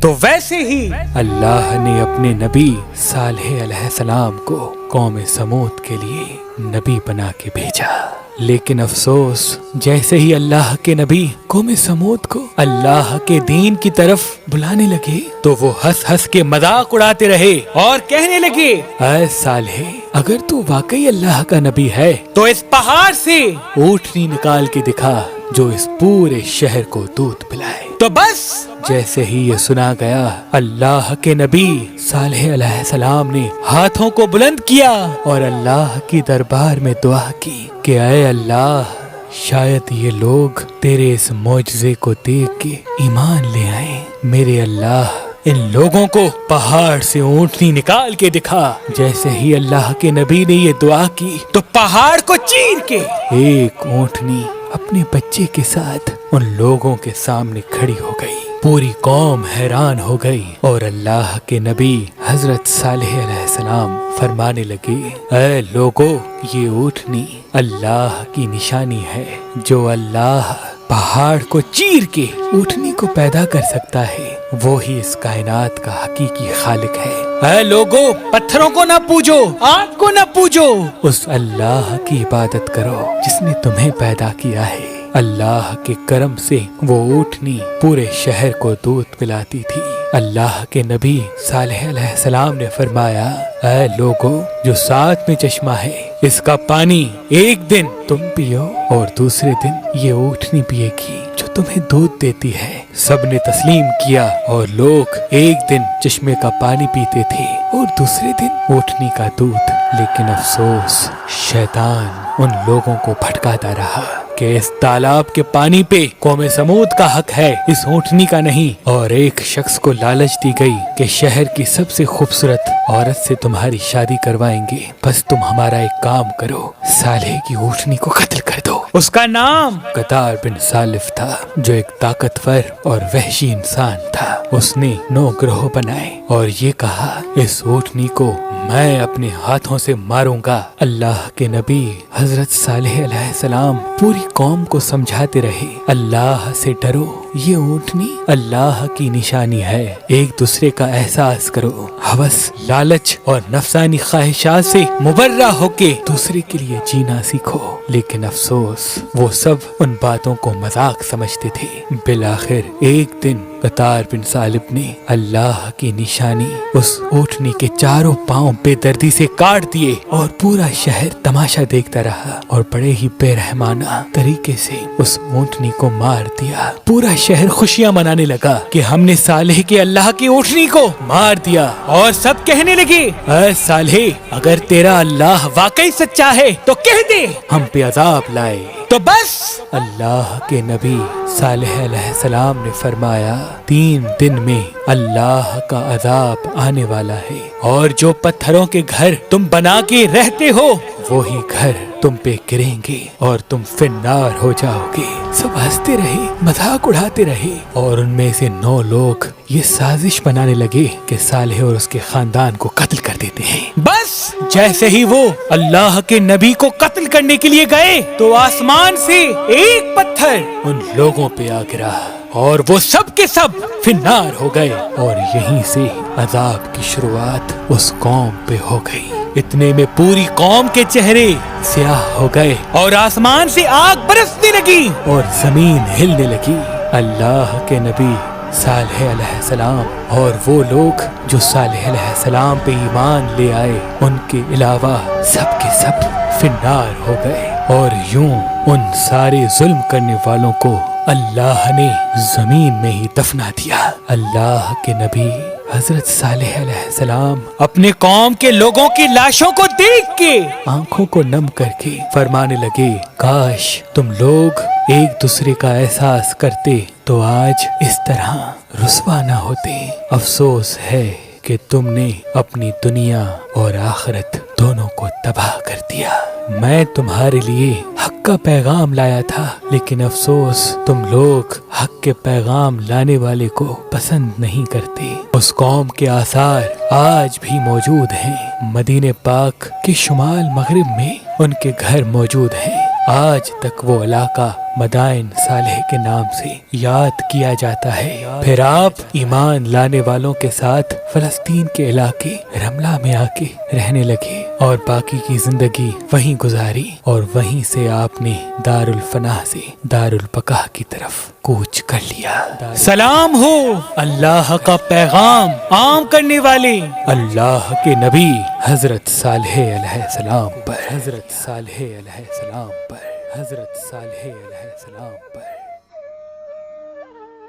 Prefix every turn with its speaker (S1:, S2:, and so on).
S1: تو ویسے ہی اللہ نے اپنے نبی صالح علیہ السلام کو قوم سمود کے لیے نبی بنا کے بھیجا، لیکن افسوس جیسے ہی اللہ کے نبی قوم سمود کو اللہ کے دین کی طرف بلانے لگے تو وہ ہنس ہنس کے مذاق اڑاتے رہے اور کہنے لگے، اے صالح، اگر تو واقعی اللہ کا نبی ہے تو اس پہاڑ سے اونٹنی نکال کے دکھا جو اس پورے شہر کو دودھ پلائے۔ تو بس جیسے ہی یہ سنا گیا، اللہ کے نبی صالح علیہ السلام نے ہاتھوں کو بلند کیا اور اللہ کی دربار میں دعا کی کہ اے اللہ، شاید یہ لوگ تیرے اس معجزے کو دیکھ کے ایمان لے آئیں۔ میرے اللہ، ان لوگوں کو پہاڑ سے اونٹنی نکال کے دکھا۔ جیسے ہی اللہ کے نبی نے یہ دعا کی تو پہاڑ کو چیر کے ایک اونٹنی اپنے بچے کے ساتھ ان لوگوں کے سامنے کھڑی ہو گئی۔ پوری قوم حیران ہو گئی اور اللہ کے نبی حضرت صالح علیہ السلام فرمانے لگے، اے لوگو، یہ اونٹنی اللہ کی نشانی ہے۔ جو اللہ پہاڑ کو چیر کے اونٹنی کو پیدا کر سکتا ہے، وہی اس کائنات کا حقیقی خالق ہے۔ اے لوگو، پتھروں کو نہ پوجو، آگ کو نہ پوجو، اس اللہ کی عبادت کرو جس نے تمہیں پیدا کیا ہے۔ اللہ کے کرم سے وہ اونٹنی پورے شہر کو دودھ پلاتی تھی۔ اللہ کے نبی صالح علیہ السلام نے فرمایا، اے لوگو، جو ساتھ میں چشمہ ہے، اس کا پانی ایک دن تم پیو اور دوسرے دن یہ اونٹنی پیے گی جو تمہیں دودھ دیتی ہے۔ سب نے تسلیم کیا اور لوگ ایک دن چشمے کا پانی پیتے تھے اور دوسرے دن اونٹنی کا دودھ۔ لیکن افسوس، شیطان ان لوگوں کو بھٹکاتا رہا کہ اس تالاب کے پانی پہ قوم سمود کا حق ہے، اس اونٹنی کا نہیں۔ اور ایک شخص کو لالچ دی گئی کہ شہر کی سب سے خوبصورت عورت سے تمہاری شادی کروائیں گے، بس تم ہمارا ایک کام کرو، صالح کی اونٹنی کو قتل کر دو۔ اس کا نام قطار بن سالف تھا، جو ایک طاقتور اور وحشی انسان تھا۔ اس نے 9 گروہ بنائے اور یہ کہا، اس اونٹنی کو میں اپنے ہاتھوں سے ماروں گا۔ اللہ کے نبی حضرت صالح علیہ السلام پوری قوم کو سمجھاتے رہے، اللہ سے ڈرو، یہ اونٹنی اللہ کی نشانی ہے۔ ایک دوسرے کا احساس کرو، ہوس، لالچ اور نفسانی خواہشات سے مبرہ ہو کے دوسرے کے لیے جینا سیکھو۔ لیکن افسوس، وہ سب ان باتوں کو مذاق سمجھتے تھے۔ بالآخر ایک دن قطار بن سالب نے اللہ کی نشانی اس اونٹنی کے چاروں پاؤں بے دردی سے کاٹ دیے اور پورا شہر تماشا دیکھتا رہا اور بڑے ہی بے رحمانہ طریقے سے اس اونٹنی کو مار دیا۔ پورا شہر خوشیاں منانے لگا کہ ہم نے صالح کے اللہ کی اونٹنی کو مار دیا، اور سب کہنے لگے، اے صالح، اگر تیرا اللہ واقعی سچا ہے تو کہہ دے ہم پہ عذاب لائے۔ تو بس اللہ کے نبی صالح علیہ السلام نے فرمایا، 3 دن میں اللہ کا عذاب آنے والا ہے، اور جو پتھروں کے گھر تم بنا کے رہتے ہو وہی گھر تم پہ گریں گے اور تم فنار ہو جاؤ گے۔ سب ہنستے رہے، مذاق اڑاتے رہے، اور ان میں سے 9 لوگ یہ سازش بنانے لگے کہ صالح اور اس کے خاندان کو قتل کر دیتے ہیں۔ بس جیسے ہی وہ اللہ کے نبی کو قتل کرنے کے لیے گئے تو آسمان سے ایک پتھر ان لوگوں پہ آ گرا اور وہ سب کے سب فنار ہو گئے، اور یہیں سے عذاب کی شروعات اس قوم پہ ہو گئی۔ اتنے میں پوری قوم کے چہرے سیاہ ہو گئے اور آسمان سے آگ برسنے لگی اور زمین ہلنے لگی۔ اللہ کے نبی صالح علیہ السلام اور وہ لوگ جو صالح علیہ السلام پہ ایمان لے آئے، ان کے علاوہ سب کے سب فنار ہو گئے، اور یوں ان سارے ظلم کرنے والوں کو اللہ نے زمین میں ہی دفنا دیا۔ اللہ کے نبی حضرت صالح علیہ السلام اپنے قوم کے لوگوں کی لاشوں کو دیکھ کے آنکھوں کو نم کر کے فرمانے لگے، کاش تم لوگ ایک دوسرے کا احساس کرتے تو آج اس طرح رسوا نہ ہوتے۔ افسوس ہے کہ تم نے اپنی دنیا اور آخرت دونوں کو تباہ کر دیا۔ میں تمہارے لیے حق کا پیغام لایا تھا، لیکن افسوس تم لوگ حق کے پیغام لانے والے کو پسند نہیں کرتے۔ اس قوم کے آثار آج بھی موجود ہیں۔ مدینہ پاک کے شمال مغرب میں ان کے گھر موجود ہیں۔ آج تک وہ علاقہ مدائن صالح کے نام سے یاد کیا جاتا ہے۔ پھر آپ ایمان لانے والوں کے ساتھ فلسطین کے علاقے رملہ میں آ کے رہنے لگے اور باقی کی زندگی وہیں گزاری، اور وہیں سے آپ نے دار الفناہ سے دار البقاء کی طرف کوچ کر لیا۔ سلام ہو اللہ کا پیغام عام کرنے والے اللہ کے نبی حضرت صالح علیہ السلام پر، حضرت صالح علیہ السلام پر، حضرت صالح علیہ السلام پر۔